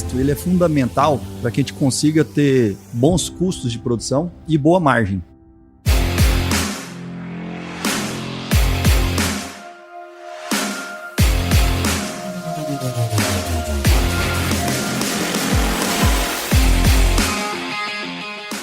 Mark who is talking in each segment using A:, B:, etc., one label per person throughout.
A: pasto ele é fundamental para que a gente consiga ter bons custos de produção e boa margem.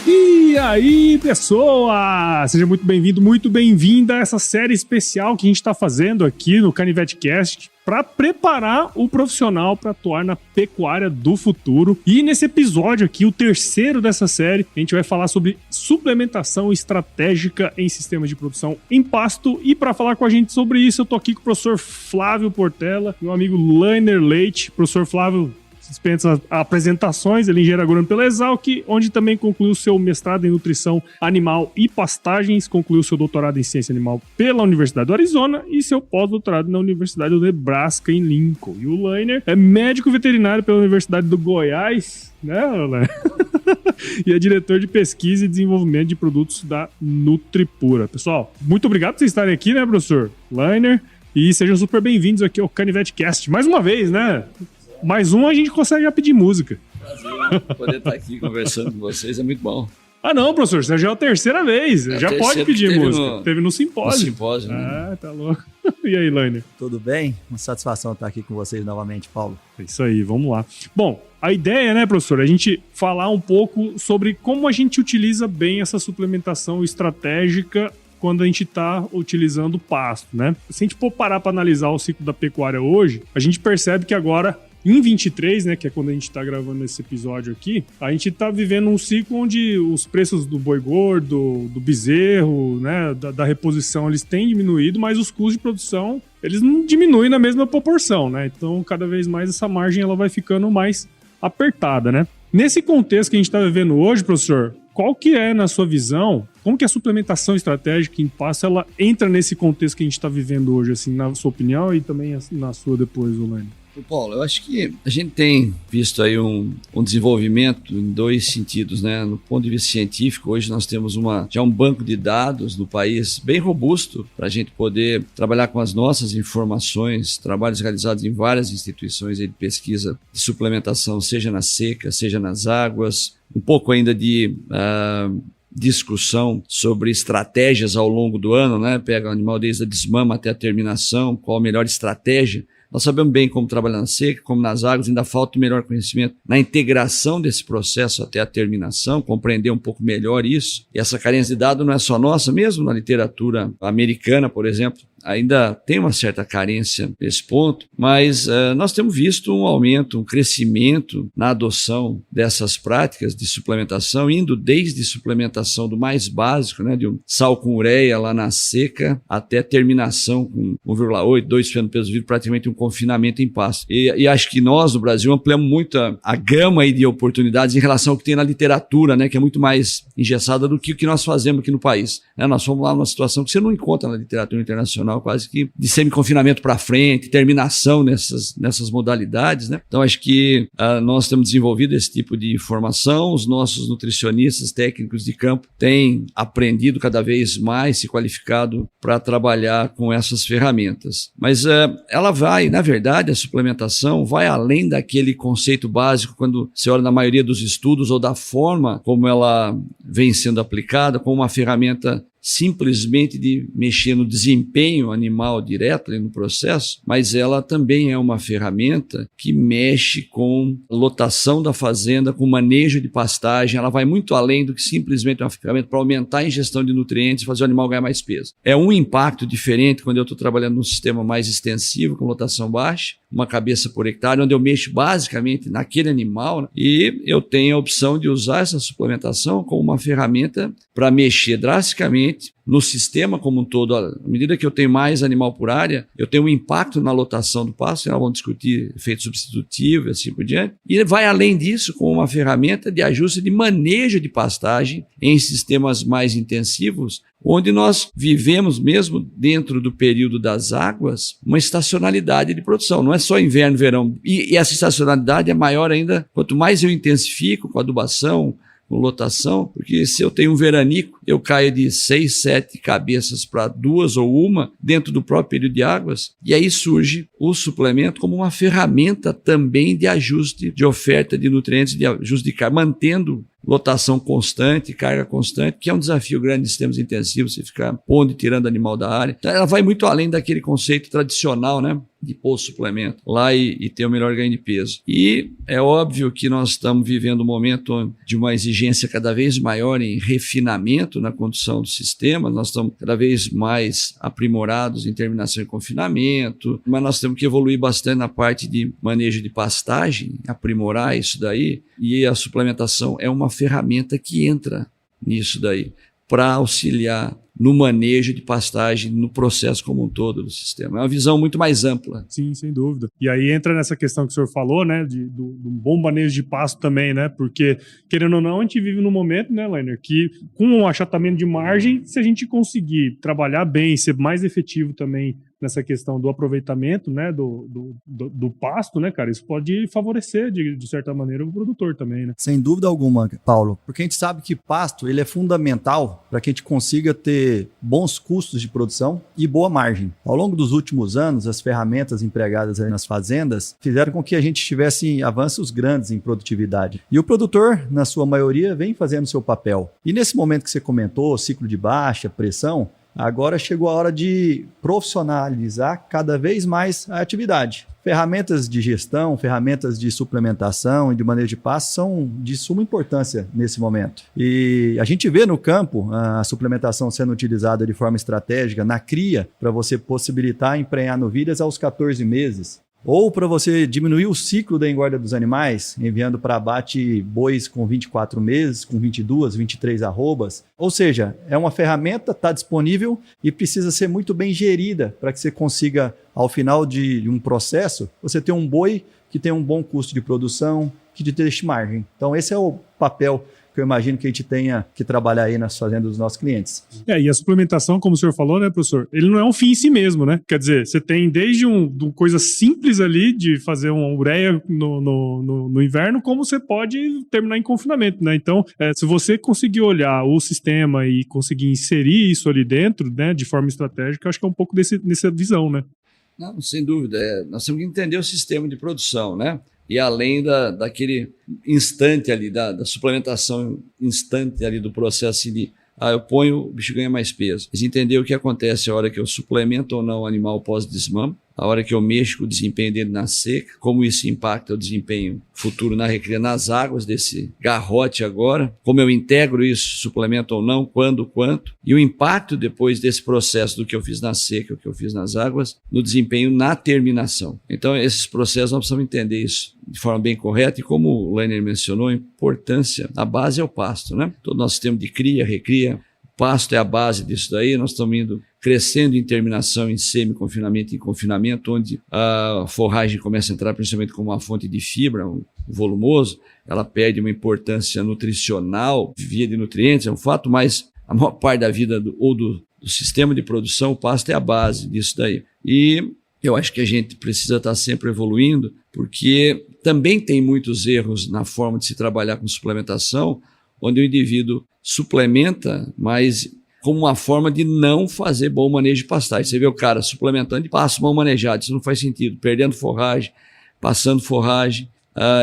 B: E aí, pessoa! Seja muito bem-vindo, muito bem-vinda a essa série especial que a gente está fazendo aqui no CanivetCast para preparar o profissional para atuar na pecuária do futuro. E nesse episódio aqui, o terceiro dessa série, a gente vai falar sobre suplementação estratégica em sistemas de produção em pasto. E para falar com a gente sobre isso, eu tô aqui com o professor Flávio Portela, meu amigo Lainer Leite. Professor Flávio dispensa apresentações, ele é engenheiro agrônomo pela Exalc, onde também concluiu seu mestrado em nutrição animal e pastagens, concluiu seu doutorado em ciência animal pela Universidade do Arizona e seu pós-doutorado na Universidade do Nebraska, em Lincoln. E o Lainer é médico veterinário pela Universidade do Goiás, né, Lainer? E é diretor de pesquisa e desenvolvimento de produtos da Nutripura. Pessoal, muito obrigado por vocês estarem aqui, né, professor Lainer? E sejam super bem-vindos aqui ao CanivetCast. Mais uma vez, né? Mais um a gente consegue já pedir música.
C: Prazer poder estar aqui conversando com vocês, é muito bom.
B: Ah não, professor, você já é a terceira vez, já pode pedir música. Teve no simpósio.
C: No simpósio, né?
B: Ah, tá louco. E aí, Lainer?
A: Tudo bem? Uma satisfação estar aqui com vocês novamente, Paulo.
B: É isso aí, vamos lá. Bom, a ideia, né, professor, é a gente falar um pouco sobre como a gente utiliza bem essa suplementação estratégica quando a gente está utilizando pasto, né? Se a gente for parar para analisar o ciclo da pecuária hoje, a gente percebe que agora, em 23, né, que é quando a gente está gravando esse episódio aqui, a gente está vivendo um ciclo onde os preços do boi gordo, do bezerro, né, da reposição, eles têm diminuído, mas os custos de produção, eles não diminuem na mesma proporção, né? Então, cada vez mais essa margem ela vai ficando mais apertada, né? Nesse contexto que a gente está vivendo hoje, professor, qual que é, na sua visão, como que a suplementação estratégica em pasto, ela entra nesse contexto que a gente está vivendo hoje, assim, na sua opinião e também na sua depois, Lainer?
C: Paulo, eu acho que a gente tem visto aí um desenvolvimento em dois sentidos, né? No ponto de vista científico, hoje nós temos já um banco de dados no país bem robusto para a gente poder trabalhar com as nossas informações, trabalhos realizados em várias instituições de pesquisa de suplementação, seja na seca, seja nas águas, um pouco ainda de discussão sobre estratégias ao longo do ano, né? Pega o animal desde a desmama até a terminação, qual a melhor estratégia. Nós sabemos bem como trabalhar na seca, como nas águas, ainda falta o melhor conhecimento na integração desse processo até a terminação, compreender um pouco melhor isso. E essa carência de dados não é só nossa, mesmo na literatura americana, por exemplo, ainda tem uma certa carência nesse ponto, mas nós temos visto um aumento, um crescimento na adoção dessas práticas de suplementação, indo desde suplementação do mais básico, né, de um sal com ureia lá na seca, até terminação com 1,8, 2 feno peso vivo, praticamente um confinamento em pasto. E acho que nós, no Brasil, ampliamos muito a gama aí de oportunidades em relação ao que tem na literatura, né, que é muito mais engessada do que o que nós fazemos aqui no país. Nós fomos lá numa situação que você não encontra na literatura internacional, quase que de semi-confinamento para frente, terminação nessas modalidades, né? Então, acho que nós temos desenvolvido esse tipo de informação, os nossos nutricionistas, técnicos de campo têm aprendido cada vez mais, se qualificado para trabalhar com essas ferramentas. Mas ela vai, na verdade, a suplementação vai além daquele conceito básico quando você olha na maioria dos estudos ou da forma como ela vem sendo aplicada, como uma ferramenta simplesmente de mexer no desempenho animal direto ali no processo, mas ela também é uma ferramenta que mexe com lotação da fazenda, com manejo de pastagem. Ela vai muito além do que simplesmente uma ferramenta para aumentar a ingestão de nutrientes e fazer o animal ganhar mais peso. É um impacto diferente quando eu estou trabalhando num sistema mais extensivo, com lotação baixa, uma cabeça por hectare, onde eu mexo basicamente naquele animal, né? E eu tenho a opção de usar essa suplementação como uma ferramenta para mexer drasticamente no sistema como um todo. À medida que eu tenho mais animal por área, eu tenho um impacto na lotação do pasto, nós vamos discutir efeito substitutivo e assim por diante. E vai além disso com uma ferramenta de ajuste de manejo de pastagem em sistemas mais intensivos, onde nós vivemos mesmo dentro do período das águas uma estacionalidade de produção. Não é só inverno, verão. E essa estacionalidade é maior ainda quanto mais eu intensifico com a adubação, com lotação, porque se eu tenho um veranico, eu caio de 6, 7 cabeças para 2 ou 1 dentro do próprio período de águas, e aí surge o suplemento como uma ferramenta também de ajuste de oferta de nutrientes, de ajuste de carga, mantendo lotação constante, carga constante, que é um desafio grande de sistemas intensivos, você ficar pondo e tirando animal da área. Então, ela vai muito além daquele conceito tradicional, né, de pôr suplemento lá e ter o melhor ganho de peso. E é óbvio que nós estamos vivendo um momento de uma exigência cada vez maior em refinamento na condução do sistema, nós estamos cada vez mais aprimorados em terminação e confinamento, mas nós temos que evoluir bastante na parte de manejo de pastagem, aprimorar isso daí, e a suplementação é uma ferramenta que entra nisso daí, para auxiliar no manejo de pastagem, no processo como um todo do sistema. É uma visão muito mais ampla.
B: Sim, sem dúvida. E aí entra nessa questão que o senhor falou, né, do bom manejo de pasto também, né, porque, querendo ou não, a gente vive num momento, né, Lainer, que com um achatamento de margem, se a gente conseguir trabalhar bem, ser mais efetivo também nessa questão do aproveitamento, né, do pasto, né, cara, isso pode favorecer, de certa maneira, o produtor também, né?
A: Sem dúvida alguma, Paulo, porque a gente sabe que pasto ele é fundamental para que a gente consiga ter bons custos de produção e boa margem. Ao longo dos últimos anos, as ferramentas empregadas aí nas fazendas fizeram com que a gente tivesse avanços grandes em produtividade. E o produtor, na sua maioria, vem fazendo seu papel. E nesse momento que você comentou, ciclo de baixa pressão, agora chegou a hora de profissionalizar cada vez mais a atividade. Ferramentas de gestão, ferramentas de suplementação e de manejo de pasto são de suma importância nesse momento. E a gente vê no campo a suplementação sendo utilizada de forma estratégica na cria para você possibilitar emprenhar novilhas aos 14 meses. Ou para você diminuir o ciclo da engorda dos animais, enviando para abate bois com 24 meses, com 22, 23 arrobas. Ou seja, é uma ferramenta, está disponível e precisa ser muito bem gerida para que você consiga, ao final de um processo, você ter um boi que tem um bom custo de produção, que te deixe margem. Então esse é o papel que eu imagino que a gente tenha que trabalhar aí nas fazendas dos nossos clientes.
B: E a suplementação, como o senhor falou, né, professor, ele não é um fim em si mesmo, né? Quer dizer, você tem desde uma coisa simples ali de fazer uma ureia no inverno, como você pode terminar em confinamento, né? Então, se você conseguir olhar o sistema e conseguir inserir isso ali dentro, né, de forma estratégica, eu acho que é um pouco dessa visão, né?
C: Não, sem dúvida. Nós temos que entender o sistema de produção, né? E além daquele instante ali, da suplementação instante ali do processo de eu ponho, o bicho ganha mais peso. Mas entender o que acontece a hora que eu suplemento ou não o animal pós-desmame, a hora que eu mexo com o desempenho dele na seca, como isso impacta o desempenho futuro na recria, nas águas desse garrote agora, como eu integro isso, suplemento ou não, quando, quanto, e o impacto depois desse processo do que eu fiz na seca, o que eu fiz nas águas, no desempenho na terminação. Então, esses processos nós precisamos entender isso de forma bem correta, e como o Lainer mencionou, a importância, a base é o pasto, né? Todo o nosso sistema de cria, recria, pasto é a base disso daí, nós estamos indo crescendo em terminação, em semi-confinamento e em confinamento, onde a forragem começa a entrar principalmente como uma fonte de fibra, um volumoso, ela perde uma importância nutricional, via de nutrientes, é um fato, mas a maior parte da vida do sistema de produção, o pasto é a base disso daí. E eu acho que a gente precisa estar sempre evoluindo, porque também tem muitos erros na forma de se trabalhar com suplementação, onde o indivíduo suplementa, mas como uma forma de não fazer bom manejo de pastagem. Você vê o cara suplementando e pasto mal manejado, isso não faz sentido, perdendo forragem, passando forragem,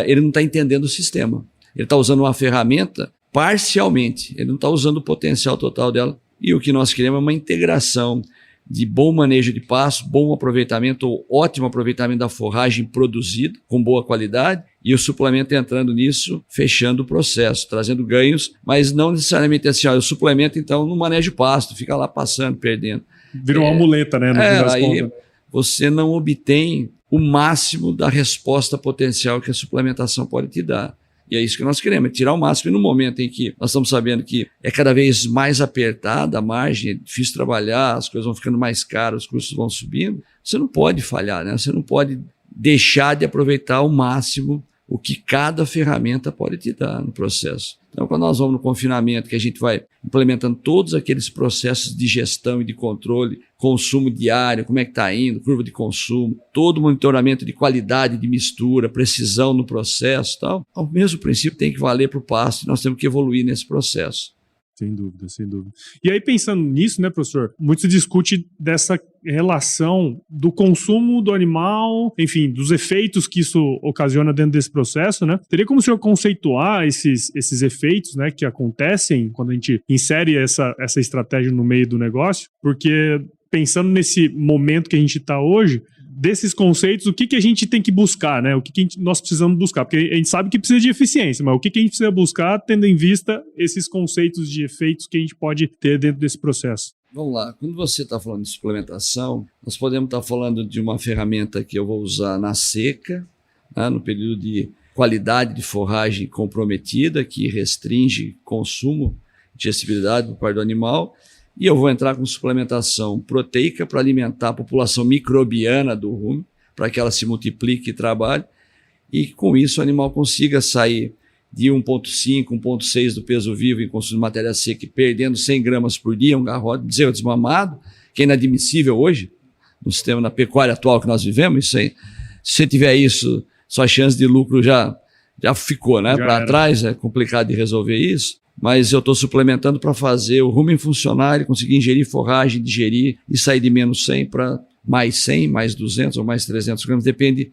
C: ele não está entendendo o sistema. Ele está usando uma ferramenta parcialmente, ele não está usando o potencial total dela. E o que nós queremos é uma integração de bom manejo de pasto, bom aproveitamento ou ótimo aproveitamento da forragem produzida com boa qualidade e o suplemento entrando nisso, fechando o processo, trazendo ganhos, mas não necessariamente assim, eu suplemento então no manejo de pasto, fica lá passando, perdendo.
B: Vira uma muleta, né? No fim das
C: aí
B: contas.
C: Você não obtém o máximo da resposta potencial que a suplementação pode te dar. E é isso que nós queremos, é tirar o máximo. E no momento em que nós estamos sabendo que é cada vez mais apertada a margem, é difícil trabalhar, as coisas vão ficando mais caras, os custos vão subindo, você não pode falhar, né? Você não pode deixar de aproveitar ao máximo o que cada ferramenta pode te dar no processo. Então, quando nós vamos no confinamento, que a gente vai implementando todos aqueles processos de gestão e de controle, consumo diário, como é que está indo, curva de consumo, todo o monitoramento de qualidade de mistura, precisão no processo e tal, o mesmo princípio tem que valer para o pasto e nós temos que evoluir nesse processo.
B: Sem dúvida, sem dúvida. E aí, pensando nisso, né, professor, muito se discute dessa relação do consumo do animal, enfim, dos efeitos que isso ocasiona dentro desse processo, né? Teria como o senhor conceituar esses efeitos, né, que acontecem quando a gente insere essa estratégia no meio do negócio? Porque, pensando nesse momento que a gente está hoje, desses conceitos, o que a gente tem que buscar, né? O que nós precisamos buscar? Porque a gente sabe que precisa de eficiência, mas o que a gente precisa buscar tendo em vista esses conceitos de efeitos que a gente pode ter dentro desse processo?
C: Vamos lá, quando você está falando de suplementação, nós podemos estar falando de uma ferramenta que eu vou usar na seca, né, no período de qualidade de forragem comprometida, que restringe consumo, digestibilidade por parte do animal, e eu vou entrar com suplementação proteica para alimentar a população microbiana do rumen, para que ela se multiplique e trabalhe, e com isso o animal consiga sair de 1,5, 1,6 do peso vivo em consumo de matéria seca, perdendo 100 gramas por dia, um garrote, bezerro desmamado, que é inadmissível hoje, no sistema da pecuária atual que nós vivemos. Isso aí, se você tiver isso, sua chance de lucro já ficou, né? Para trás, é complicado de resolver isso. Mas eu estou suplementando para fazer o rumen funcionar, ele conseguir ingerir forragem, digerir e sair de menos 100 para mais 100, mais 200 ou mais 300 gramas, depende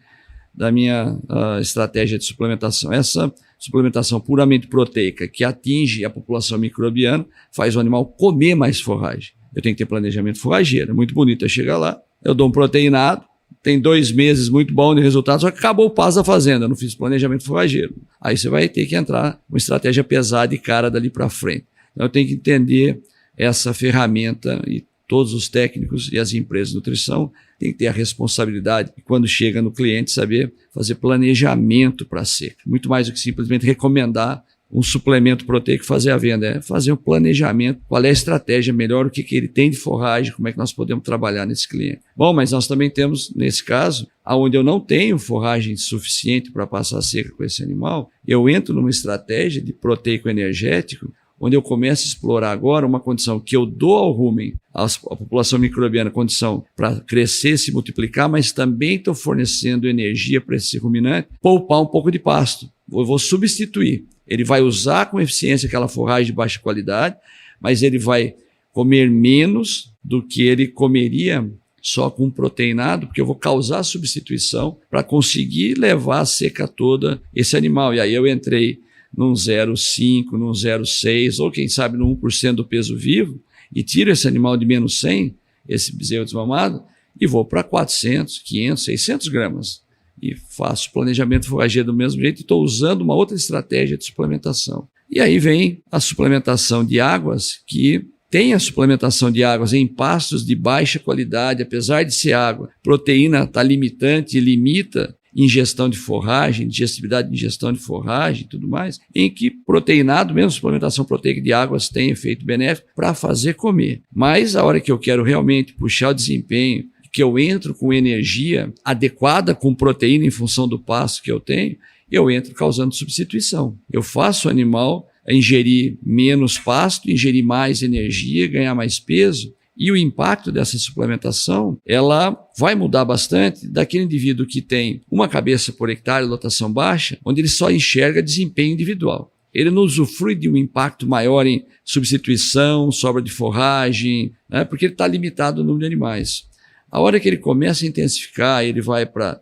C: da minha estratégia de suplementação. Essa suplementação puramente proteica, que atinge a população microbiana, faz o animal comer mais forragem. Eu tenho que ter planejamento forrageiro, é muito bonito. Eu chego lá, eu dou um proteinado, tem 2 meses muito bom de resultado, só que acabou o passo da fazenda, eu não fiz planejamento forrageiro. Aí você vai ter que entrar com uma estratégia pesada e cara dali para frente. Então eu tenho que entender essa ferramenta e todos os técnicos e as empresas de nutrição têm que ter a responsabilidade de, quando chega no cliente, saber fazer planejamento para a seca. Muito mais do que simplesmente recomendar um suplemento proteico, fazer a venda, é fazer um planejamento, qual é a estratégia melhor, o que ele tem de forragem, como é que nós podemos trabalhar nesse cliente. Bom, mas nós também temos, nesse caso, onde eu não tenho forragem suficiente para passar a seca com esse animal, eu entro numa estratégia de proteico energético, onde eu começo a explorar agora uma condição que eu dou ao rumen, à população microbiana, condição para crescer, se multiplicar, mas também estou fornecendo energia para esse ruminante, poupar um pouco de pasto. Eu vou substituir. Ele vai usar com eficiência aquela forragem de baixa qualidade, mas ele vai comer menos do que ele comeria só com proteinado, porque eu vou causar substituição para conseguir levar a seca toda esse animal. E aí eu entrei num 0,5, num 0,6, ou quem sabe no 1% do peso vivo, e tiro esse animal de menos 100, esse bezerro desmamado, e vou para 400, 500, 600 gramas. E faço planejamento forrageiro do mesmo jeito e estou usando uma outra estratégia de suplementação. E aí vem a suplementação de águas, que tem a suplementação de águas em pastos de baixa qualidade, apesar de ser água. Proteína está limitante e limita ingestão de forragem, digestibilidade de ingestão de forragem e tudo mais, em que proteinado, mesmo suplementação proteica de águas, tem efeito benéfico para fazer comer. Mas a hora que eu quero realmente puxar o desempenho, que eu entro com energia adequada, com proteína em função do pasto que eu tenho, eu entro causando substituição. Eu faço o animal ingerir menos pasto, ingerir mais energia, ganhar mais peso, e o impacto dessa suplementação, ela vai mudar bastante daquele indivíduo que tem uma cabeça por hectare, lotação baixa, onde ele só enxerga desempenho individual. Ele não usufrui de um impacto maior em substituição, sobra de forragem, né, porque ele está limitado no número de animais. A hora que ele começa a intensificar, ele vai para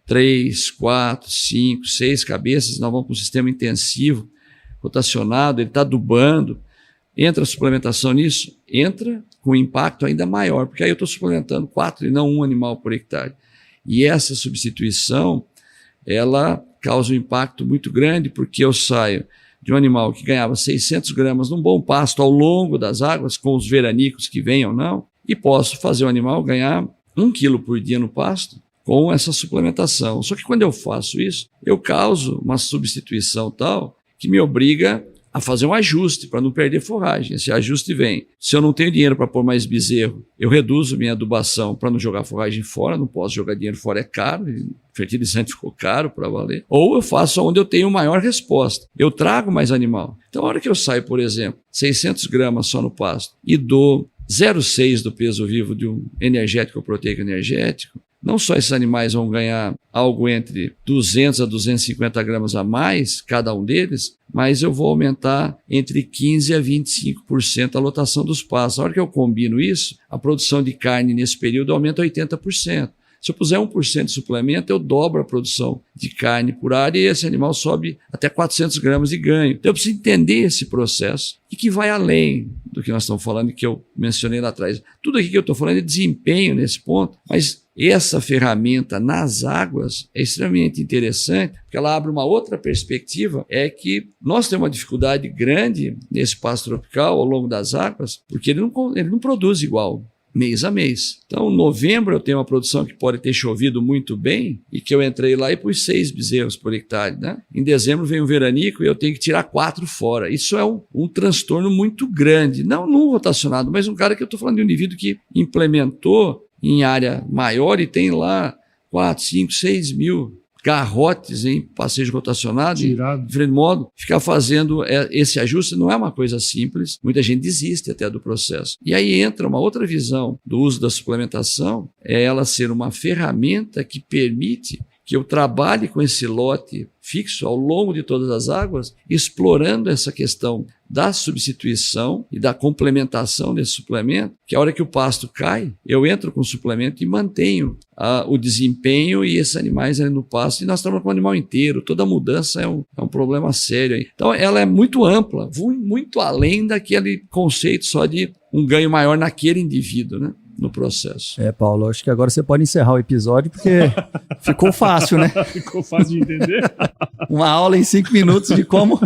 C: 3, 4, 5, 6 cabeças, nós vamos para um sistema intensivo, rotacionado, ele está adubando, entra a suplementação nisso, entra com um impacto ainda maior, porque aí eu estou suplementando 4 e não 1 animal por hectare. E essa substituição, ela causa um impacto muito grande, porque eu saio de um animal que ganhava 600 gramas num bom pasto ao longo das águas, com os veranicos que venham ou não, e posso fazer o animal ganhar 1 quilo por dia no pasto com essa suplementação. Só que quando eu faço isso, eu causo uma substituição tal que me obriga a fazer um ajuste para não perder forragem. Esse ajuste vem. Se eu não tenho dinheiro para pôr mais bezerro, eu reduzo minha adubação para não jogar forragem fora, não posso jogar dinheiro fora, é caro, fertilizante ficou caro para valer. Ou eu faço onde eu tenho maior resposta. Eu trago mais animal. Então, a hora que eu saio, por exemplo, 600 gramas só no pasto e dou 0,6 do peso vivo de um energético ou proteico energético, não só esses animais vão ganhar algo entre 200 a 250 gramas a mais, cada um deles, mas eu vou aumentar entre 15% a 25% a lotação dos pastos. A hora que eu combino isso, a produção de carne nesse período aumenta 80%. Se eu puser 1% de suplemento, eu dobro a produção de carne por área e esse animal sobe até 400 gramas de ganho. Então eu preciso entender esse processo e que vai além do que nós estamos falando e que eu mencionei lá atrás. Tudo aqui que eu estou falando é desempenho nesse ponto, mas essa ferramenta nas águas é extremamente interessante, porque ela abre uma outra perspectiva, é que nós temos uma dificuldade grande nesse pasto tropical ao longo das águas, porque ele não produz igual mês a mês. Então, em novembro eu tenho uma produção que pode ter chovido muito bem e que eu entrei lá e pus 6 bezerros por hectare, né? Em dezembro vem o veranico e eu tenho que tirar 4 fora. Isso é um transtorno muito grande. Não num rotacionado, mas um cara que eu estou falando de um indivíduo que implementou em área maior e tem lá 4, 5, 6 mil garrotes em passeio rotacionado, de diferente modo, ficar fazendo esse ajuste não é uma coisa simples, muita gente desiste até do processo. E aí entra uma outra visão do uso da suplementação, é ela ser uma ferramenta que permite que eu trabalhe com esse lote fixo ao longo de todas as águas, explorando essa questão da substituição e da complementação desse suplemento, que a hora que o pasto cai, eu entro com o suplemento e mantenho o desempenho e esses animais ali no pasto, e nós estamos com o animal inteiro, toda mudança é um problema sério aí. Então ela é muito ampla, muito além daquele conceito só de um ganho maior naquele indivíduo, né? No processo.
A: Paulo, acho que agora você pode encerrar o episódio, porque ficou fácil, né?
B: Ficou fácil de entender.
A: Uma aula em 5 minutos de como...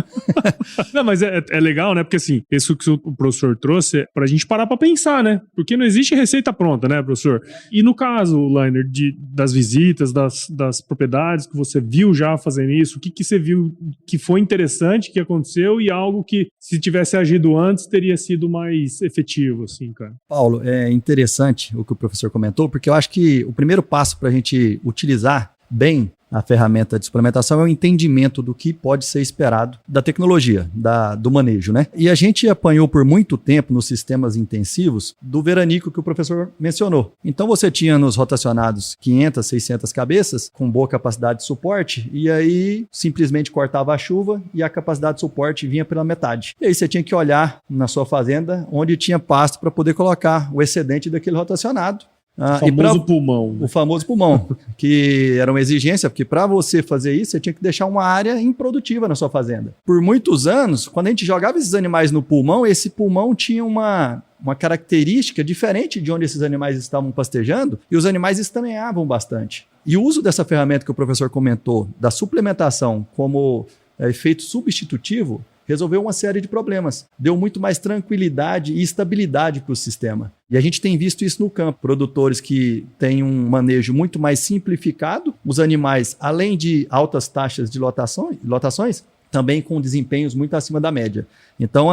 B: Não, mas é legal, né? Porque assim, isso que o professor trouxe é pra gente parar pra pensar, né? Porque não existe receita pronta, né, professor? E no caso, Lainer, das visitas, das propriedades que você viu já fazendo isso, o que você viu que foi interessante, que aconteceu e algo que, se tivesse agido antes, teria sido mais efetivo, assim, cara?
A: Paulo, é interessante o que o professor comentou, porque eu acho que o primeiro passo para a gente utilizar bem a ferramenta de suplementação é o entendimento do que pode ser esperado da tecnologia, do manejo, né? E a gente apanhou por muito tempo nos sistemas intensivos do veranico que o professor mencionou. Então você tinha nos rotacionados 500, 600 cabeças com boa capacidade de suporte e aí simplesmente cortava a chuva e a capacidade de suporte vinha pela metade. E aí você tinha que olhar na sua fazenda onde tinha pasto para poder colocar o excedente daquele rotacionado. O famoso pulmão, que era uma exigência, porque para você fazer isso, você tinha que deixar uma área improdutiva na sua fazenda. Por muitos anos, quando a gente jogava esses animais no pulmão, esse pulmão tinha uma característica diferente de onde esses animais estavam pastejando, e os animais estameavam bastante. E o uso dessa ferramenta que o professor comentou, da suplementação como efeito substitutivo, resolveu uma série de problemas. Deu muito mais tranquilidade e estabilidade para o sistema. E a gente tem visto isso no campo. Produtores que têm um manejo muito mais simplificado, os animais, além de altas taxas de lotações, também com desempenhos muito acima da média. Então,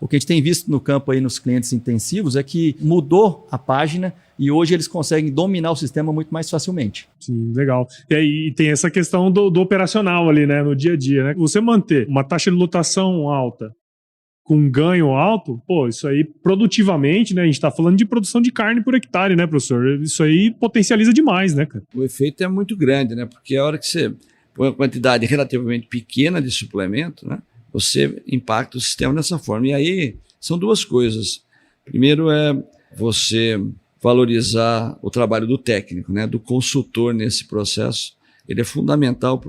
A: o que a gente tem visto no campo aí nos clientes intensivos é que mudou a página e hoje eles conseguem dominar o sistema muito mais facilmente.
B: Sim, legal. E aí tem essa questão do operacional ali, né, no dia a dia, né? Você manter uma taxa de lotação alta com um ganho alto, isso aí produtivamente, né, a gente tá falando de produção de carne por hectare, né, professor? Isso aí potencializa demais, né, cara?
C: O efeito é muito grande, né, porque a hora que você põe uma quantidade relativamente pequena de suplemento, né, você impacta o sistema dessa forma. E aí são duas coisas. Primeiro é você valorizar o trabalho do técnico, né, do consultor nesse processo. Ele é fundamental,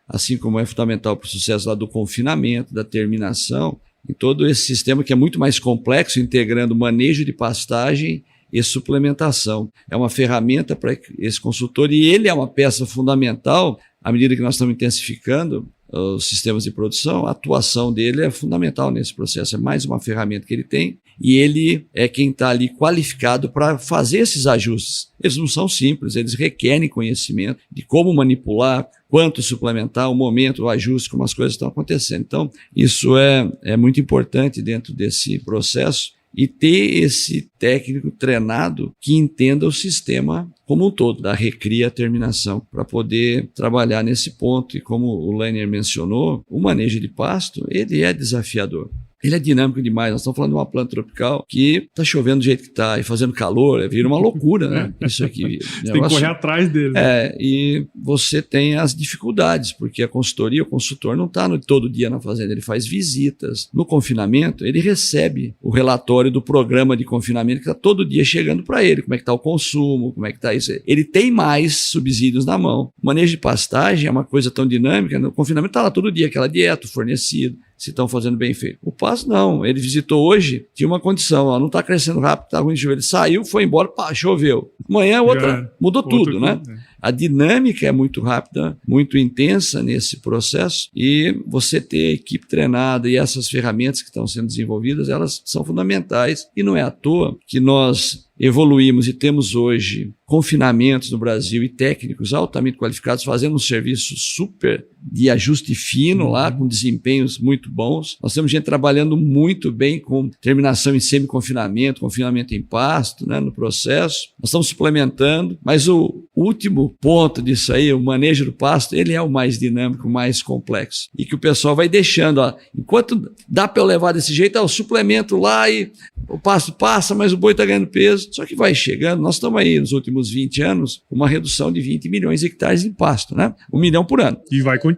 C: assim como é fundamental para o sucesso lá do confinamento, da terminação, em todo esse sistema que é muito mais complexo, integrando manejo de pastagem e suplementação. É uma ferramenta para esse consultor e ele é uma peça fundamental à medida que nós estamos intensificando os sistemas de produção, a atuação dele é fundamental nesse processo. É mais uma ferramenta que ele tem e ele é quem está ali qualificado para fazer esses ajustes. Eles não são simples, eles requerem conhecimento de como manipular, quanto suplementar, o momento, o ajuste, como as coisas estão acontecendo. Então, isso é muito importante dentro desse processo e ter esse técnico treinado que entenda o sistema como um todo, da recria à terminação, para poder trabalhar nesse ponto. E como o Lainer mencionou, o manejo de pasto, ele é desafiador. Ele é dinâmico demais. Nós estamos falando de uma planta tropical que está chovendo do jeito que está e fazendo calor, vira uma loucura, né? Isso aqui.
B: Você tem que correr atrás dele.
C: E você tem as dificuldades, porque a consultoria, o consultor não está todo dia na fazenda, ele faz visitas. No confinamento, ele recebe o relatório do programa de confinamento que está todo dia chegando para ele, como é que está o consumo, como é que está isso. Ele tem mais subsídios na mão. O manejo de pastagem é uma coisa tão dinâmica, no confinamento está lá todo dia aquela dieta, fornecido, se estão fazendo bem feito. O pasto não, ele visitou hoje, tinha uma condição, ó, não está crescendo rápido, está ruim de chover. Ele saiu, foi embora, pá, choveu. Amanhã outra, mudou tudo, né? A dinâmica é muito rápida, muito intensa nesse processo e você ter a equipe treinada e essas ferramentas que estão sendo desenvolvidas, elas são fundamentais e não é à toa que nós evoluímos e temos hoje confinamentos no Brasil e técnicos altamente qualificados fazendo um serviço super de ajuste fino lá, com desempenhos muito bons. Nós temos gente trabalhando muito bem com terminação em semi-confinamento, confinamento em pasto, né, no processo. Nós estamos suplementando, mas o último ponto disso aí, o manejo do pasto, ele é o mais dinâmico, o mais complexo. E que o pessoal vai deixando, ó, enquanto dá para eu levar desse jeito, o suplemento lá e o pasto passa, mas o boi está ganhando peso. Só que vai chegando, nós estamos aí nos últimos 20 anos, com uma redução de 20 milhões de hectares em pasto, né? 1 milhão por ano.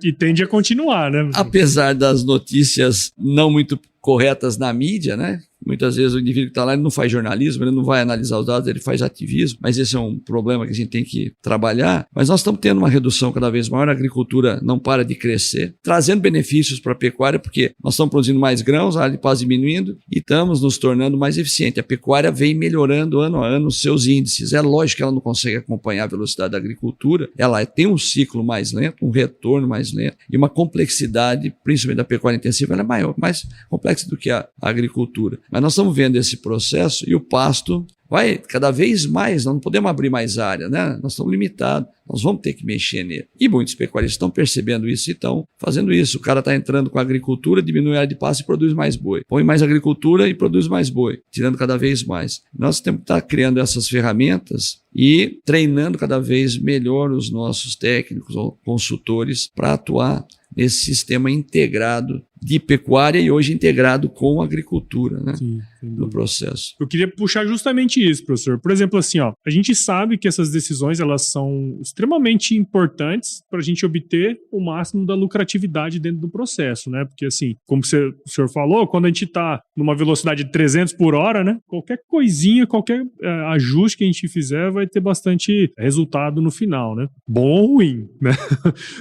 B: E tende a continuar, né?
C: Apesar das notícias não muito corretas na mídia, né? Muitas vezes o indivíduo que está lá, ele não faz jornalismo, ele não vai analisar os dados, ele faz ativismo, mas esse é um problema que a gente tem que trabalhar. Mas nós estamos tendo uma redução cada vez maior, a agricultura não para de crescer, trazendo benefícios para a pecuária, porque nós estamos produzindo mais grãos, a área de pasto diminuindo e estamos nos tornando mais eficientes. A pecuária vem melhorando ano a ano os seus índices. É lógico que ela não consegue acompanhar a velocidade da agricultura, ela tem um ciclo mais lento, um retorno mais lento e uma complexidade, principalmente da pecuária intensiva, ela é maior, mais complexa do que a agricultura. Mas nós estamos vendo esse processo e o pasto vai cada vez mais, nós não podemos abrir mais área, né? Nós estamos limitados, nós vamos ter que mexer nele. E muitos pecuaristas estão percebendo isso e estão fazendo isso. O cara está entrando com a agricultura, diminui a área de pasto e produz mais boi. Põe mais agricultura e produz mais boi, tirando cada vez mais. Nós temos que estar criando essas ferramentas e treinando cada vez melhor os nossos técnicos ou consultores para atuar nesse sistema integrado de pecuária e hoje integrado com a agricultura, né?
B: Sim,
C: no processo.
B: Eu queria puxar justamente isso, professor. Por exemplo, assim, ó, a gente sabe que essas decisões elas são extremamente importantes para a gente obter o máximo da lucratividade dentro do processo, né? Porque assim, como o senhor falou, quando a gente está numa velocidade de 300 por hora, né? Qualquer coisinha, qualquer ajuste que a gente fizer vai ter bastante resultado no final, né? Bom ou ruim, né?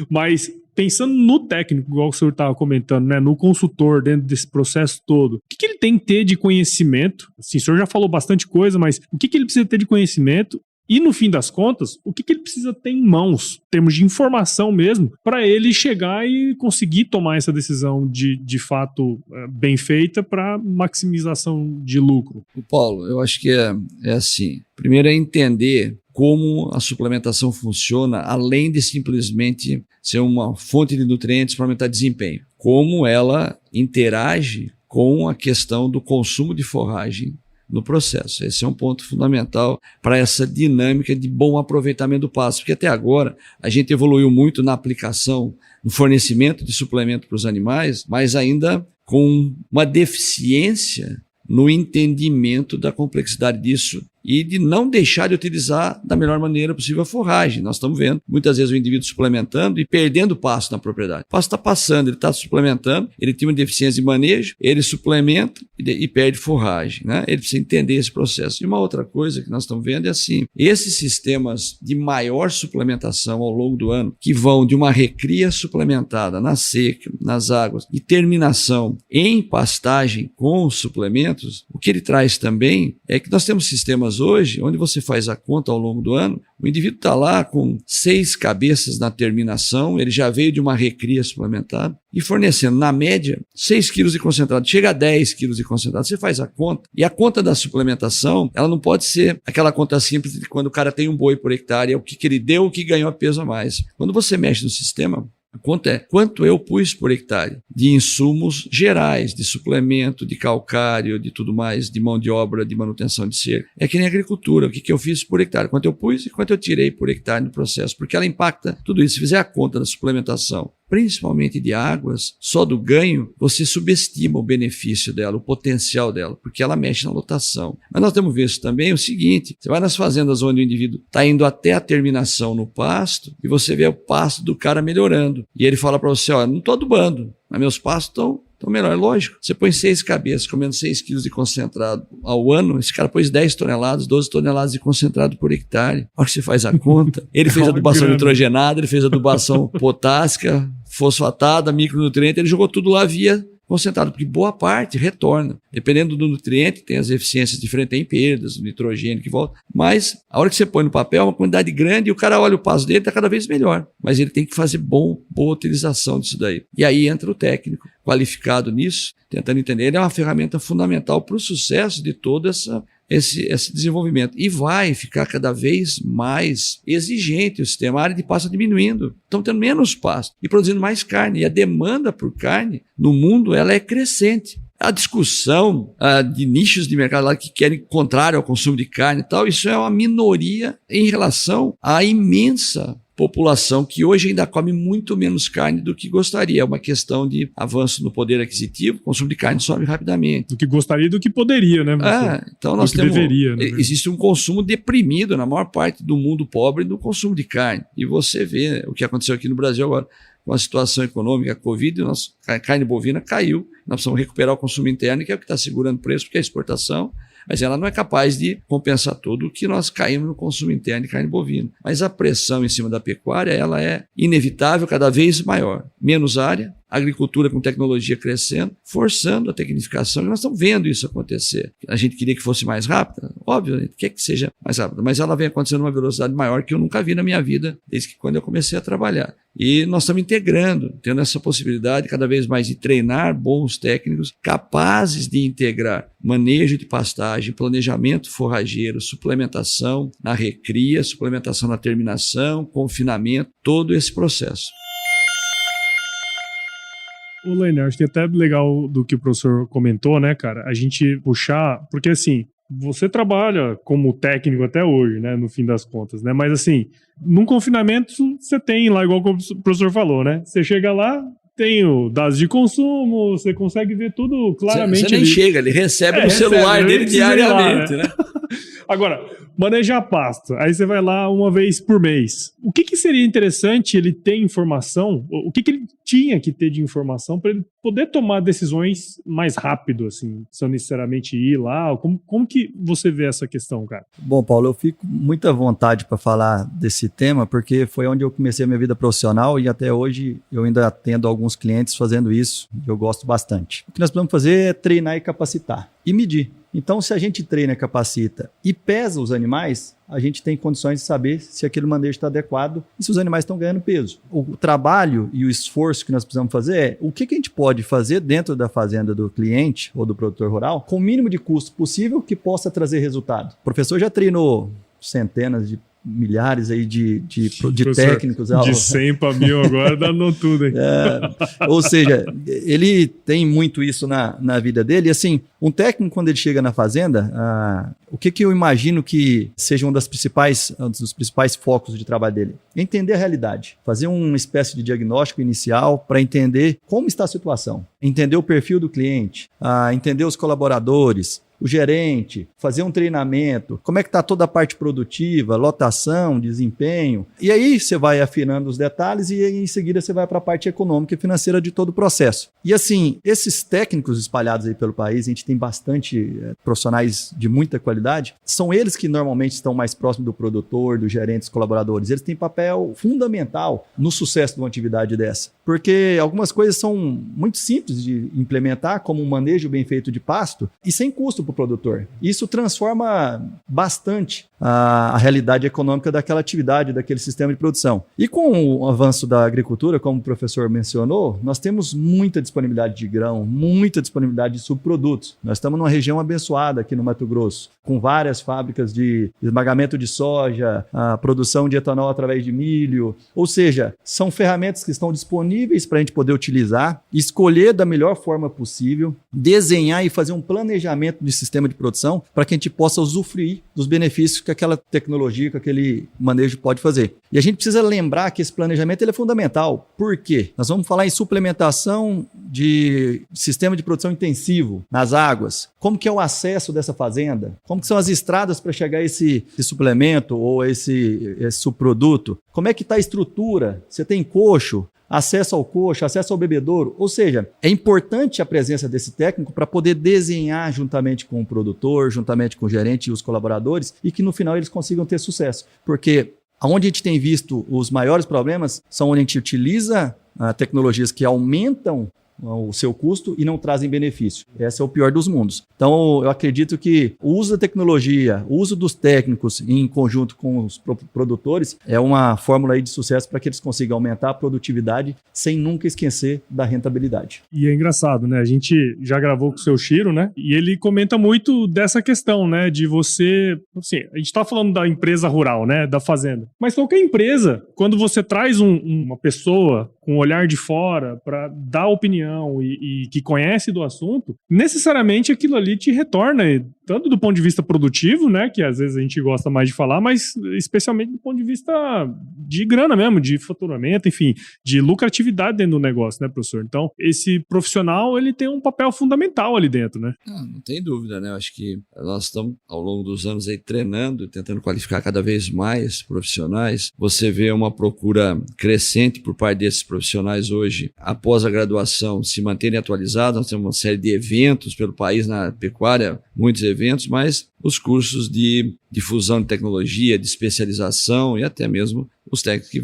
B: Mas pensando no técnico, igual o senhor estava comentando, né, no consultor dentro desse processo todo, o que ele tem que ter de conhecimento? Assim, o senhor já falou bastante coisa, mas o que ele precisa ter de conhecimento? E, no fim das contas, o que ele precisa ter em mãos, em termos de informação mesmo, para ele chegar e conseguir tomar essa decisão de fato bem feita para maximização de lucro?
C: Paulo, eu acho que é assim. Primeiro é entender como a suplementação funciona, além de simplesmente ser uma fonte de nutrientes para aumentar desempenho. Como ela interage com a questão do consumo de forragem no processo. Esse é um ponto fundamental para essa dinâmica de bom aproveitamento do pasto, porque até agora a gente evoluiu muito na aplicação, no fornecimento de suplemento para os animais, mas ainda com uma deficiência no entendimento da complexidade disso e de não deixar de utilizar da melhor maneira possível a forragem. Nós estamos vendo muitas vezes o indivíduo suplementando e perdendo pasto na propriedade. O pasto está passando, ele está suplementando, ele tem uma deficiência de manejo, ele suplementa e perde forragem, né? Ele precisa entender esse processo. E uma outra coisa que nós estamos vendo é assim, esses sistemas de maior suplementação ao longo do ano, que vão de uma recria suplementada na seca, nas águas, e terminação em pastagem com suplementos, o O que ele traz também é que nós temos sistemas hoje onde você faz a conta ao longo do ano, o indivíduo está lá com 6 cabeças na terminação, ele já veio de uma recria suplementada e fornecendo, na média, 6 quilos de concentrado, chega a 10 quilos de concentrado. Você faz a conta, e a conta da suplementação, ela não pode ser aquela conta simples de quando o cara tem um boi por hectare, é o que ele deu, o que ganhou a peso a mais. Quando você mexe no sistema, a conta é quanto eu pus por hectare de insumos gerais, de suplemento, de calcário, de tudo mais, de mão de obra, de manutenção de cerca. É que nem agricultura, o que eu fiz por hectare, quanto eu pus e quanto eu tirei por hectare no processo, porque ela impacta tudo isso. Se fizer a conta da suplementação, principalmente de águas, só do ganho, você subestima o benefício dela, o potencial dela, porque ela mexe na lotação. Mas nós temos visto também o seguinte, você vai nas fazendas onde o indivíduo está indo até a terminação no pasto e você vê o pasto do cara melhorando. E ele fala para você, não estou adubando, mas meus pastos estão melhor. Lógico, você põe 6 cabeças comendo 6 quilos de concentrado ao ano, esse cara pôs 10 toneladas, 12 toneladas de concentrado por hectare. A hora que você faz a conta, ele fez adubação nitrogenada, ele fez adubação potássica, fosfatada, micronutriente, ele jogou tudo lá via concentrado, porque boa parte retorna. Dependendo do nutriente, tem as eficiências diferentes, tem perdas, o nitrogênio que volta, mas a hora que você põe no papel é uma quantidade grande e o cara olha o passo dele, está cada vez melhor. Mas ele tem que fazer boa utilização disso daí. E aí entra o técnico qualificado nisso, tentando entender. Ele é uma ferramenta fundamental para o sucesso de todo esse desenvolvimento. E vai ficar cada vez mais exigente o sistema. A área de pasto diminuindo. Estão tendo menos pasto e produzindo mais carne. E a demanda por carne no mundo ela é crescente. A discussão de nichos de mercado lá que querem contrário ao consumo de carne e tal, isso é uma minoria em relação à imensa população que hoje ainda come muito menos carne do que gostaria. É uma questão de avanço no poder aquisitivo, o consumo de carne sobe rapidamente.
B: Do que gostaria e do que poderia, né?
C: Então nós temos...
B: Deveria, né?
C: Existe um consumo deprimido na maior parte do mundo pobre no consumo de carne. E você vê o que aconteceu aqui no Brasil agora, com a situação econômica, a Covid, a carne bovina caiu. Nós precisamos recuperar o consumo interno, que é o que está segurando o preço, porque é a exportação, mas ela não é capaz de compensar tudo o que nós caímos no consumo interno de carne bovina. Mas a pressão em cima da pecuária, ela é inevitável, cada vez maior. Menos área, agricultura com tecnologia crescendo, forçando a tecnificação, e nós estamos vendo isso acontecer. A gente queria que fosse mais rápida, óbvio, a gente quer que seja mais rápida, mas ela vem acontecendo numa velocidade maior que eu nunca vi na minha vida, desde que quando eu comecei a trabalhar. E nós estamos integrando, tendo essa possibilidade cada vez mais de treinar bons técnicos capazes de integrar manejo de pastagem, planejamento forrageiro, suplementação na recria, suplementação na terminação, confinamento, todo esse processo.
B: Ô, Lênin, acho que é até legal do que o professor comentou, né, cara? A gente puxar, porque assim, você trabalha como técnico até hoje, né, no fim das contas, né? Mas assim, num confinamento você tem lá, igual o professor falou, né? Você chega lá, tem o dados de consumo, você consegue ver tudo claramente.
C: Você nem chega, ele recebe no celular dele diariamente, né?
B: Agora, manejar pasto, aí você vai lá uma vez por mês. O que seria interessante ele ter informação, o que ele tinha que ter de informação para ele poder tomar decisões mais rápido, assim, sem necessariamente ir lá? Como que você vê essa questão, cara?
A: Bom, Paulo, eu fico muito à vontade para falar desse tema, porque foi onde eu comecei a minha vida profissional e até hoje eu ainda atendo alguns clientes fazendo isso, e eu gosto bastante. O que nós precisamos fazer é treinar e capacitar e medir. Então, se a gente treina, capacita e pesa os animais, a gente tem condições de saber se aquele manejo está adequado e se os animais estão ganhando peso. O trabalho e o esforço que nós precisamos fazer é o que a gente pode fazer dentro da fazenda do cliente ou do produtor rural com o mínimo de custo possível que possa trazer resultado. O professor já treinou centenas de milhares aí de técnicos.
B: De 100 para 1000 agora dá no tudo, hein?
A: Ou seja, ele tem muito isso na vida dele. E assim, um técnico, quando ele chega na fazenda, o que eu imagino que seja um dos principais focos de trabalho dele? Entender a realidade. Fazer uma espécie de diagnóstico inicial para entender como está a situação. Entender o perfil do cliente, entender os colaboradores, o gerente, fazer um treinamento, como é que está toda a parte produtiva, lotação, desempenho. E aí você vai afinando os detalhes e em seguida você vai para a parte econômica e financeira de todo o processo. E assim, esses técnicos espalhados aí pelo país, a gente tem bastante profissionais de muita qualidade, são eles que normalmente estão mais próximos do produtor, do gerente, dos colaboradores. Eles têm papel fundamental no sucesso de uma atividade dessa. Porque algumas coisas são muito simples de implementar, como um manejo bem feito de pasto e sem custo para o produtor. Isso transforma bastante a realidade econômica daquela atividade, daquele sistema de produção. E com o avanço da agricultura, como o professor mencionou, nós temos muita disponibilidade de grão, muita disponibilidade de subprodutos. Nós estamos numa região abençoada aqui no Mato Grosso, com várias fábricas de esmagamento de soja, a produção de etanol através de milho. Ou seja, são ferramentas que estão disponíveis para a gente poder utilizar, escolher da melhor forma possível, desenhar e fazer um planejamento de sistema de produção para que a gente possa usufruir dos benefícios que aquela tecnologia, que aquele manejo pode fazer. E a gente precisa lembrar que esse planejamento ele é fundamental. Por quê? Nós vamos falar em suplementação de sistema de produção intensivo nas águas. Como que é o acesso dessa fazenda? Como que são as estradas para chegar a esse suplemento ou esse subproduto? Como é que está a estrutura? Você tem coxo? Acesso ao coxo, acesso ao bebedouro. Ou seja, é importante a presença desse técnico para poder desenhar juntamente com o produtor, juntamente com o gerente e os colaboradores, e que no final eles consigam ter sucesso. Porque onde a gente tem visto os maiores problemas são onde a gente utiliza tecnologias que aumentam o seu custo e não trazem benefício. Esse é o pior dos mundos. Então, eu acredito que o uso da tecnologia, o uso dos técnicos em conjunto com os produtores é uma fórmula aí de sucesso para que eles consigam aumentar a produtividade sem nunca esquecer da rentabilidade.
B: E é engraçado, né? A gente já gravou com o seu Chiro, né? E ele comenta muito dessa questão, né? De você... Assim, a gente tá falando da empresa rural, né? Da fazenda. Mas qualquer empresa, quando você traz uma pessoa com um olhar de fora para dar opinião e que conhece do assunto, necessariamente aquilo ali te retorna, tanto do ponto de vista produtivo, né, que às vezes a gente gosta mais de falar, mas especialmente do ponto de vista de grana mesmo, de faturamento, enfim, de lucratividade dentro do negócio, né, professor? Então, esse profissional, ele tem um papel fundamental ali dentro, né?
C: Não tem dúvida, né? Eu acho que nós estamos, ao longo dos anos, aí treinando, tentando qualificar cada vez mais profissionais. Você vê uma procura crescente por parte desses profissionais hoje, após a graduação, se manterem atualizados. Nós temos uma série de eventos pelo país na pecuária, muitos eventos, mas os cursos de difusão de tecnologia, de especialização e até mesmo os técnicos que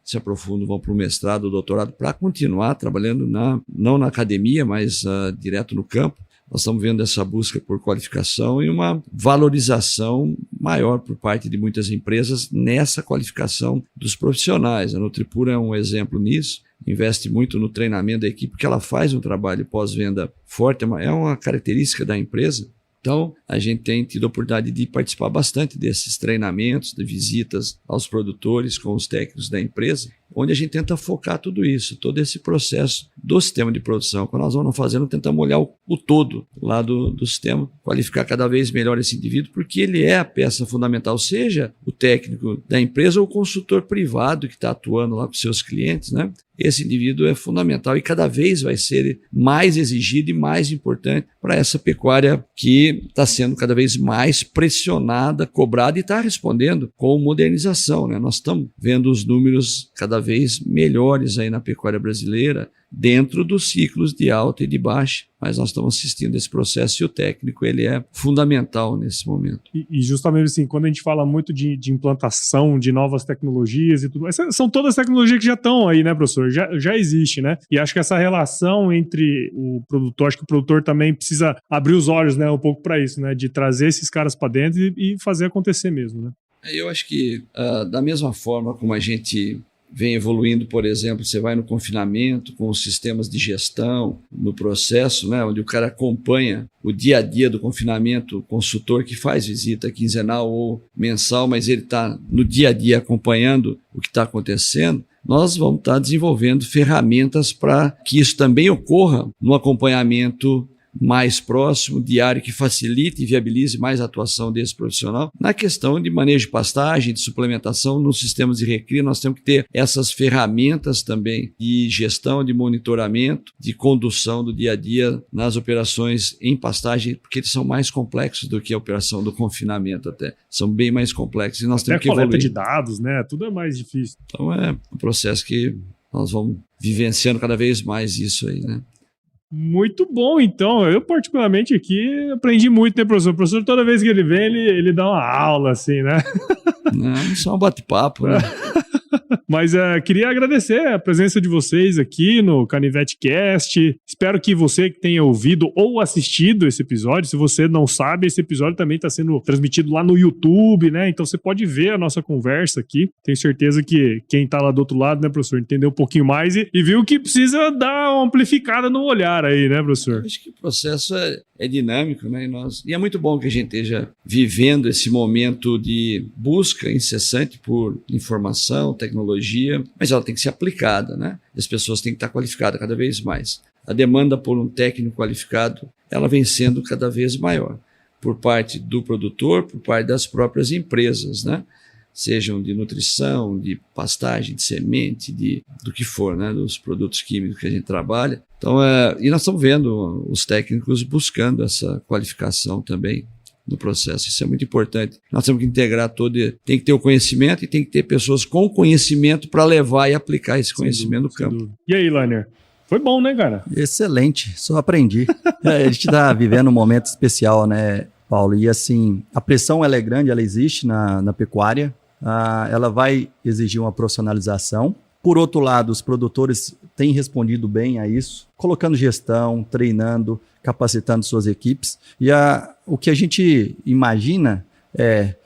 C: se aprofundam, vão para o mestrado, o doutorado, para continuar trabalhando não na academia, mas direto no campo. Nós estamos vendo essa busca por qualificação e uma valorização maior por parte de muitas empresas nessa qualificação dos profissionais. A Nutripura é um exemplo nisso. Investe muito no treinamento da equipe, porque ela faz um trabalho pós-venda forte, é uma característica da empresa. Então, a gente tem tido a oportunidade de participar bastante desses treinamentos, de visitas aos produtores com os técnicos da empresa, onde a gente tenta focar tudo isso, todo esse processo do sistema de produção. Quando nós vamos fazendo, tentamos olhar o todo lá do sistema, qualificar cada vez melhor esse indivíduo, porque ele é a peça fundamental, seja o técnico da empresa ou o consultor privado que está atuando lá com seus clientes, né? Esse indivíduo é fundamental e cada vez vai ser mais exigido e mais importante para essa pecuária que está sendo cada vez mais pressionada, cobrada e está respondendo com modernização, né? Nós estamos vendo os números cada vez melhores aí na pecuária brasileira, dentro dos ciclos de alta e de baixa, mas nós estamos assistindo esse processo e o técnico ele é fundamental nesse momento.
B: E justamente assim, quando a gente fala muito de implantação de novas tecnologias e tudo, são todas tecnologias que já estão aí, né, professor? Já existe, né? E acho que essa relação entre o produtor, acho que o produtor também precisa abrir os olhos, né, um pouco para isso, né, de trazer esses caras para dentro e fazer acontecer mesmo, né?
C: Eu acho que da mesma forma como a gente vem evoluindo, por exemplo, você vai no confinamento com os sistemas de gestão, no processo, né, onde o cara acompanha o dia a dia do confinamento, o consultor que faz visita quinzenal ou mensal, mas ele está no dia a dia acompanhando o que está acontecendo. Nós vamos estar desenvolvendo ferramentas para que isso também ocorra no acompanhamento mais próximo, diário, que facilite e viabilize mais a atuação desse profissional. Na questão de manejo de pastagem, de suplementação nos sistemas de recria, nós temos que ter essas ferramentas também de gestão, de monitoramento, de condução do dia a dia nas operações em pastagem, porque eles são mais complexos do que a operação do confinamento até. São bem mais complexos e nós temos que evoluir.
B: Coleta de dados, né? Tudo é mais difícil.
C: Então é um processo que nós vamos vivenciando cada vez mais isso aí, né?
B: Muito bom, então. Eu, particularmente, aqui aprendi muito, né, professor? O professor, toda vez que ele vem, ele dá uma aula, assim, né?
C: Não, isso é um bate-papo, né?
B: Mas queria agradecer a presença de vocês aqui no Canivete Cast. Espero que você que tenha ouvido ou assistido esse episódio, se você não sabe, esse episódio também está sendo transmitido lá no YouTube, né? Então você pode ver a nossa conversa aqui. Tenho certeza que quem está lá do outro lado, né, professor, entendeu um pouquinho mais e viu que precisa dar uma amplificada no olhar aí, né, professor?
C: Eu acho que o processo é dinâmico, né? E é muito bom que a gente esteja vivendo esse momento de busca incessante por informação, tecnologia, mas ela tem que ser aplicada, né? As pessoas têm que estar qualificadas cada vez mais. A demanda por um técnico qualificado, ela vem sendo cada vez maior, por parte do produtor, por parte das próprias empresas, né? Sejam de nutrição, de pastagem, de semente, do que for, né? Dos produtos químicos que a gente trabalha. Então, e nós estamos vendo os técnicos buscando essa qualificação também no processo. Isso é muito importante. Nós temos que integrar tem que ter o conhecimento e tem que ter pessoas com conhecimento para levar e aplicar esse conhecimento no campo.
B: E aí, Lainer? Foi bom, né, cara?
A: Excelente, só aprendi. A gente está vivendo um momento especial, né, Paulo? E assim, a pressão ela é grande, ela existe na pecuária. Ela vai exigir uma profissionalização. Por outro lado, os produtores têm respondido bem a isso, colocando gestão, treinando, capacitando suas equipes. E o que a gente imagina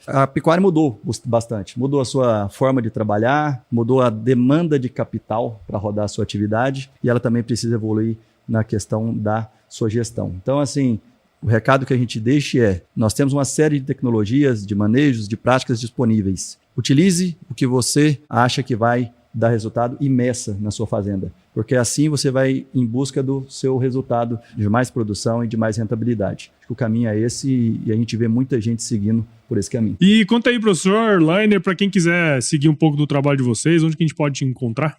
A: a pecuária mudou bastante. Mudou a sua forma de trabalhar, mudou a demanda de capital para rodar a sua atividade e ela também precisa evoluir na questão da sua gestão. Então, assim, o recado que a gente deixa nós temos uma série de tecnologias, de manejos, de práticas disponíveis. Utilize o que você acha que vai dar resultado e meça na sua fazenda, porque assim você vai em busca do seu resultado de mais produção e de mais rentabilidade. Acho que o caminho é esse e a gente vê muita gente seguindo por esse caminho.
B: E conta aí, professor Lainer, para quem quiser seguir um pouco do trabalho de vocês, onde que a gente pode te encontrar?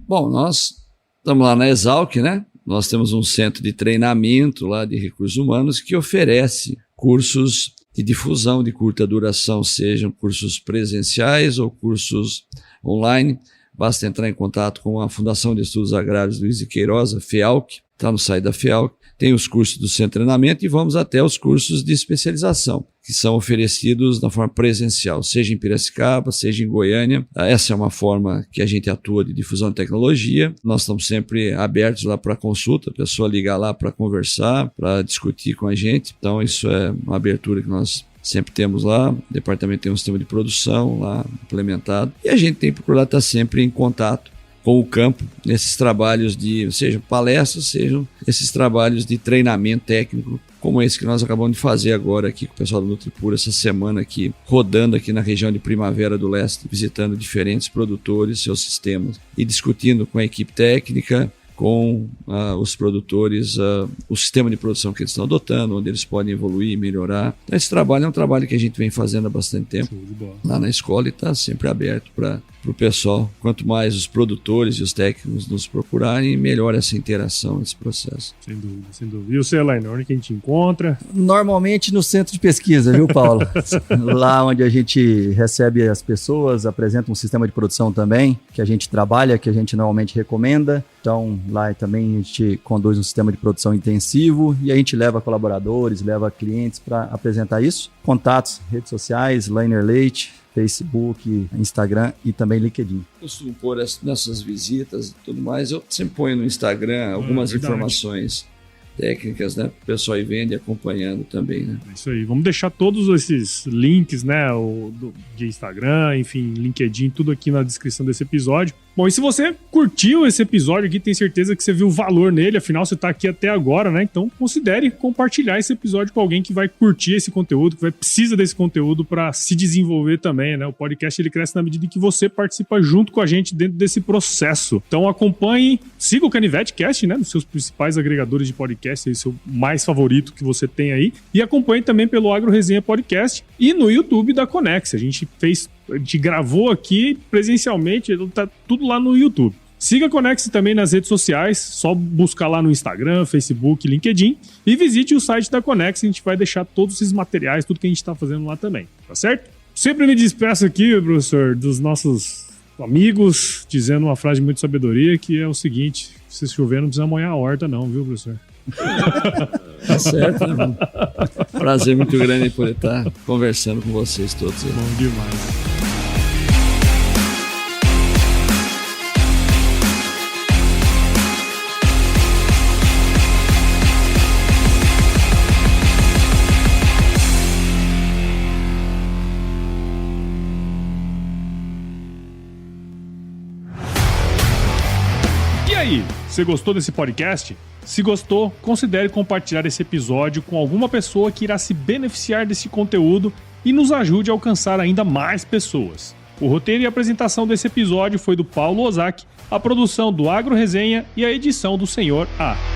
C: Bom, nós estamos lá na Exalc, né? Nós temos um centro de treinamento lá de recursos humanos que oferece cursos de difusão de curta duração, sejam cursos presenciais ou cursos online. Basta entrar em contato com a Fundação de Estudos Agrários Luiz de Queiroz, a FEALC, está no site da FEALC. Tem os cursos do centro de treinamento e vamos até os cursos de especialização, que são oferecidos na forma presencial, seja em Piracicaba, seja em Goiânia. Essa é uma forma que a gente atua de difusão de tecnologia. Nós estamos sempre abertos lá para consulta, a pessoa ligar lá para conversar, para discutir com a gente. Então, isso é uma abertura que nós sempre temos lá. O departamento tem um sistema de produção lá implementado. E a gente tem procurado estar sempre em contato com o campo, nesses trabalhos sejam palestras, sejam esses trabalhos de treinamento técnico, como esse que nós acabamos de fazer agora aqui com o pessoal do Nutripura, essa semana aqui, rodando aqui na região de Primavera do Leste, visitando diferentes produtores, seus sistemas, e discutindo com a equipe técnica, com os produtores, o sistema de produção que eles estão adotando, onde eles podem evoluir e melhorar. Então, esse trabalho é um trabalho que a gente vem fazendo há bastante tempo lá na escola e está sempre aberto para o pessoal. Quanto mais os produtores e os técnicos nos procurarem, melhor essa interação, esse processo.
B: Sem dúvida, sem dúvida. E o seu, Lainer, onde que a gente encontra?
A: Normalmente no centro de pesquisa, viu, Paulo? Lá onde a gente recebe as pessoas, apresenta um sistema de produção também, que a gente trabalha, que a gente normalmente recomenda. Então, lá também a gente conduz um sistema de produção intensivo e a gente leva colaboradores, leva clientes para apresentar isso. Contatos, redes sociais, Lainer Leite, Facebook, Instagram e também LinkedIn.
C: Costumo pôr nessas visitas e tudo mais, eu sempre ponho no Instagram algumas informações técnicas, né? O pessoal aí vende acompanhando também, né?
B: É isso aí. Vamos deixar todos esses links, né? De Instagram, enfim, LinkedIn, tudo aqui na descrição desse episódio. Bom, e se você curtiu esse episódio aqui, tem certeza que você viu valor nele, afinal você está aqui até agora, né? Então considere compartilhar esse episódio com alguém que vai curtir esse conteúdo, que precisa desse conteúdo para se desenvolver também, né? O podcast ele cresce na medida em que você participa junto com a gente dentro desse processo. Então acompanhe, siga o Canivete Cast, né? Nos seus principais agregadores de podcast, esse é o mais favorito que você tem aí. E acompanhe também pelo Agro Resenha Podcast e no YouTube da Conex. A gente gravou aqui presencialmente, tá tudo lá no YouTube. Siga a Conex também nas redes sociais, só buscar lá no Instagram, Facebook, LinkedIn e visite o site da Conex, a gente vai deixar todos esses materiais, tudo que a gente está fazendo lá também, tá certo? Sempre me despeço aqui, professor, dos nossos amigos, dizendo uma frase de muita sabedoria, que é o seguinte: se chover não precisa molhar a horta não, viu, professor?
C: Tá certo, né? Prazer muito grande poder estar conversando com vocês todos aí.
B: Bom demais. aí, você gostou desse podcast? Se gostou, considere compartilhar esse episódio com alguma pessoa que irá se beneficiar desse conteúdo e nos ajude a alcançar ainda mais pessoas. O roteiro e a apresentação desse episódio foi do Paulo Ozaki, a produção do Agro Resenha e a edição do Senhor A.